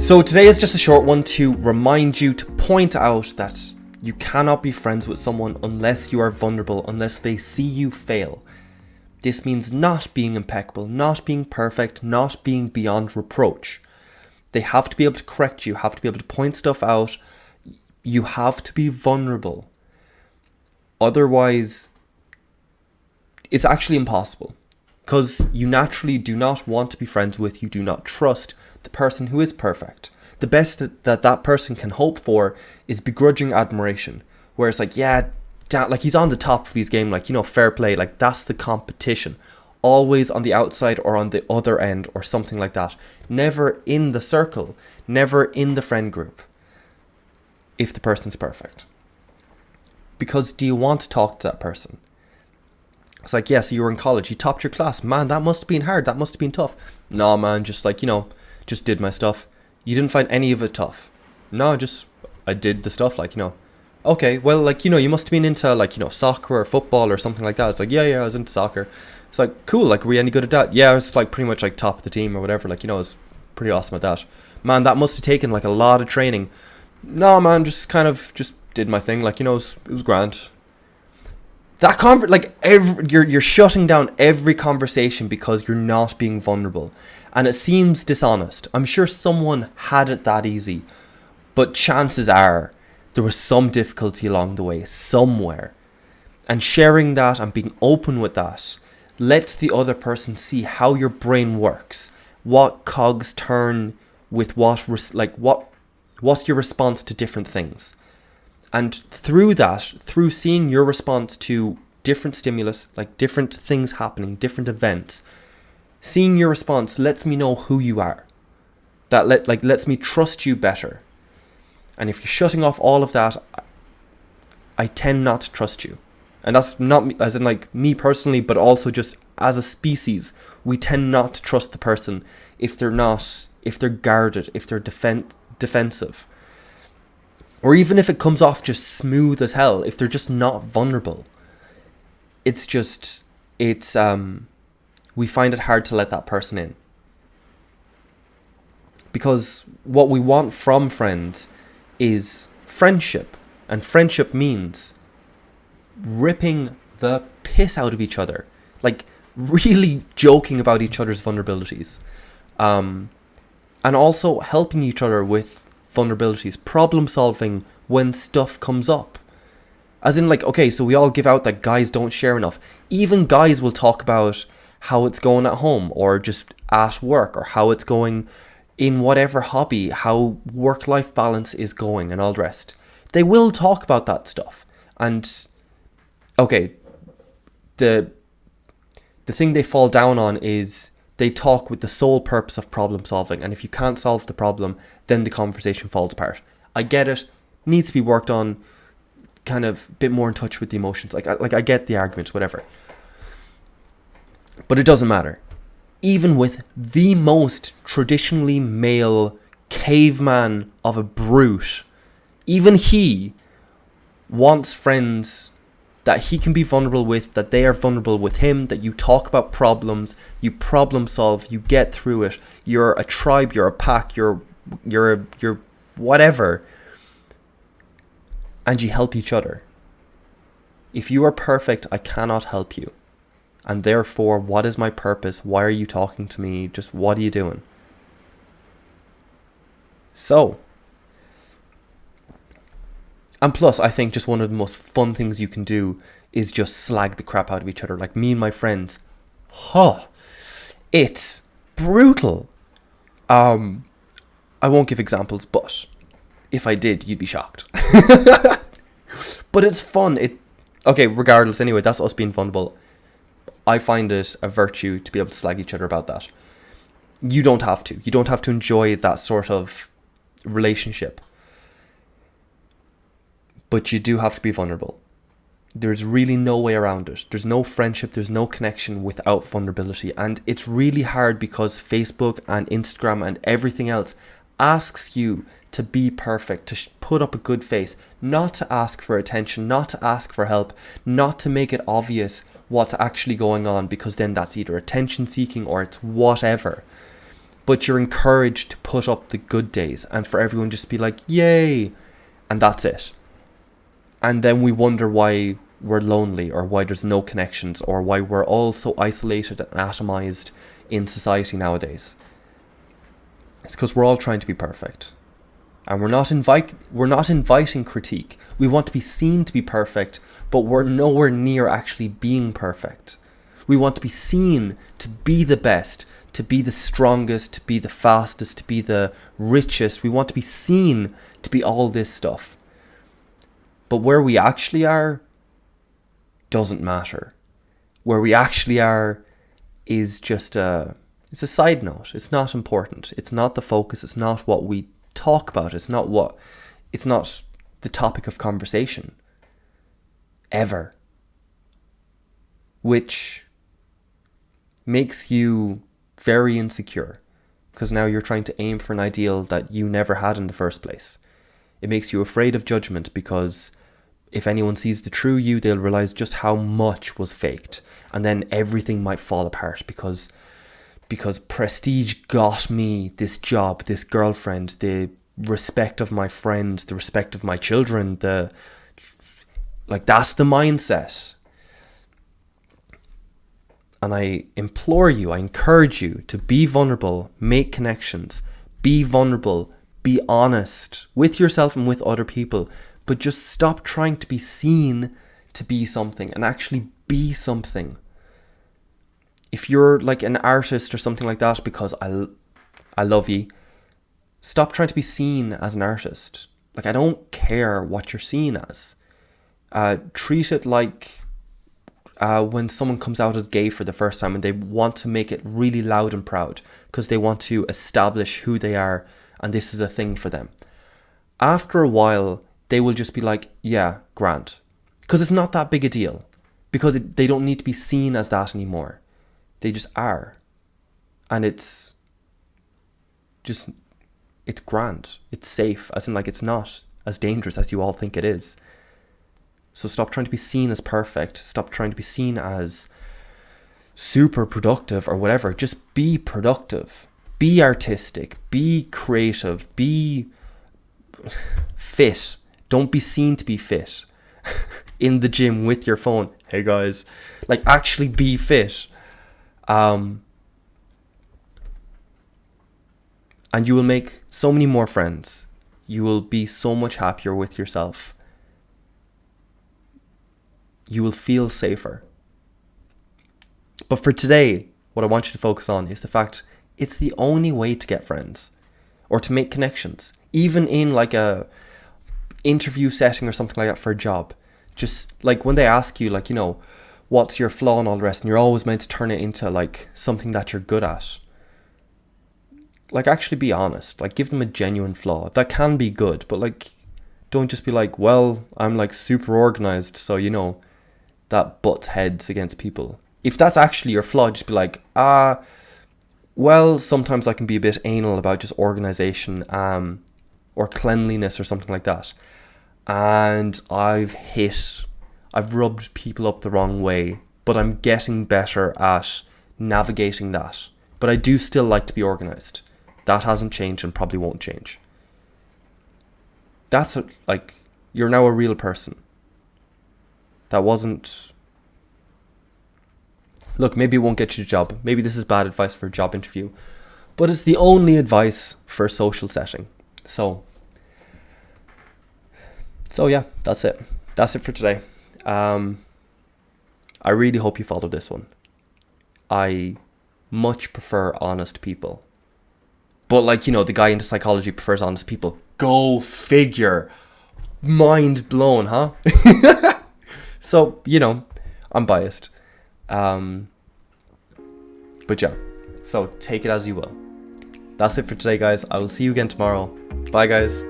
So today is just a short one to remind you, to point out that you cannot be friends with someone unless you are vulnerable, unless they see you fail. This means not being impeccable, not being perfect, not being beyond reproach. They have to be able to correct you, have to be able to point stuff out. You have to be vulnerable. Otherwise, it's actually impossible. Because you naturally do not want to be friends with, you do not trust the person who is perfect. The best that person can hope for is begrudging admiration. Where it's like, yeah, like he's on the top of his game, like, fair play. Like, that's the competition. Always on the outside or on the other end or something like that. Never in the circle. Never in the friend group. If the person's perfect. Because do you want to talk to that person? It's like, yeah, so you were in college, you topped your class. Man, that must have been hard. That must have been tough. No, man, just like, just did my stuff. You didn't find any of it tough. No, I did the stuff, Okay, well, you must have been into, soccer or football or something like that. It's like, yeah, I was into soccer. It's like, cool, were you any good at that? Yeah, I was, pretty much, top of the team or whatever. I was pretty awesome at that. Man, that must have taken, a lot of training. No, man, just did my thing. It was grand. That you're shutting down every conversation because you're not being vulnerable. And it seems dishonest. I'm sure someone had it that easy. But chances are there was some difficulty along the way, somewhere. And sharing that and being open with that lets the other person see how your brain works. What cogs turn with what's your response to different things. And through that, through seeing your response to different stimulus, different things happening, different events, seeing your response lets me know who you are. That lets me trust you better. And if you're shutting off all of that, I tend not to trust you. And that's not as in me personally, but also just as a species, we tend not to trust the person if they're guarded, if they're defensive. Or even if it comes off just smooth as hell, if they're just not vulnerable. We find it hard to let that person in. Because what we want from friends is friendship. And friendship means ripping the piss out of each other. Really joking about each other's vulnerabilities. And also helping each other with vulnerabilities, problem solving when stuff comes up. As in okay, so we all give out that guys don't share enough. Even guys will talk about how it's going at home or just at work, or how it's going in whatever hobby, how work-life balance is going and all the rest. They will talk about that stuff. And okay, the thing they fall down on is they talk with the sole purpose of problem solving, and if you can't solve the problem, then the conversation falls apart. I get it, needs to be worked on, kind of a bit more in touch with the emotions. I get the arguments, whatever. But it doesn't matter. Even with the most traditionally male caveman of a brute, even he wants friends that he can be vulnerable with, that they are vulnerable with him, that you talk about problems, you problem solve, you get through it. You're a tribe, you're a pack, you're whatever. And you help each other. If you are perfect, I cannot help you. And therefore, what is my purpose? Why are you talking to me? Just what are you doing? So, and plus, I think just one of the most fun things you can do is just slag the crap out of each other. Me and my friends, it's brutal. I won't give examples, but if I did, you'd be shocked. But it's fun. Okay, regardless, anyway, that's us being vulnerable. I find it a virtue to be able to slag each other about that. You don't have to. You don't have to enjoy that sort of relationship. But you do have to be vulnerable. There's really no way around it. There's no friendship, there's no connection without vulnerability. And it's really hard because Facebook and Instagram and everything else asks you to be perfect, to put up a good face, not to ask for attention, not to ask for help, not to make it obvious what's actually going on, because then that's either attention seeking or it's whatever. but you're encouraged to put up the good days and for everyone just to be like, yay, and that's it. And then we wonder why we're lonely, or why there's no connections, or why we're all so isolated and atomized in society nowadays. It's because we're all trying to be perfect. And we're not inviting critique. We want to be seen to be perfect, but we're nowhere near actually being perfect. We want to be seen to be the best, to be the strongest, to be the fastest, to be the richest. We want to be seen to be all this stuff. But where we actually are doesn't matter. Where we actually are is just it's a side note. It's not important. It's not the focus. It's not what we talk about. It's not the topic of conversation ever, which makes you very insecure, because now you're trying to aim for an ideal that you never had in the first place. It makes you afraid of judgment, because if anyone sees the true you, they'll realize just how much was faked, and then everything might fall apart because prestige got me this job, this girlfriend, the respect of my friends, the respect of my children, that's the mindset. And I implore you, I encourage you to be vulnerable, make connections, be vulnerable, be honest with yourself and with other people, but just stop trying to be seen to be something and actually be something. If you're like an artist or something like that, because I love you, stop trying to be seen as an artist. Like, I don't care what you're seen as. Treat it like when someone comes out as gay for the first time and they want to make it really loud and proud because they want to establish who they are and this is a thing for them. After a while, they will just be like, yeah, grand. Because it's not that big a deal. Because they don't need to be seen as that anymore. They just are. And it's grand. It's safe. As in, like, it's not as dangerous as you all think it is. So stop trying to be seen as perfect. Stop trying to be seen as super productive or whatever. Just be productive. Be artistic. Be creative. Be fit. Don't be seen to be fit in the gym with your phone. Hey guys, like, actually be fit. And you will make so many more friends. You will be so much happier with yourself. You will feel safer. But for today, what I want you to focus on is the fact it's the only way to get friends or to make connections, even in like a interview setting or something like that for a job. Just like when they ask you, like, you know, what's your flaw and all the rest, and you're always meant to turn it into like something that you're good at. Like, actually be honest. Like, give them a genuine flaw that can be good, but like, don't just be like, well, I'm like super organized, so you know, that butts heads against people. If that's actually your flaw, just be like, well, sometimes I can be a bit anal about just organization, or cleanliness or something like that. And I've rubbed people up the wrong way, but I'm getting better at navigating that. But I do still like to be organized. That hasn't changed and probably won't change. That's like, you're now a real person. That wasn't... Look, maybe it won't get you a job. Maybe this is bad advice for a job interview. But it's the only advice for a social setting. So yeah, that's it. That's it for today. I really hope you followed this one. I much prefer honest people. But like, you know, the guy into psychology prefers honest people. Go figure. Mind blown, huh? So, you know, I'm biased. But yeah, so take it as you will. That's it for today, guys. I will see you again tomorrow. Bye, guys.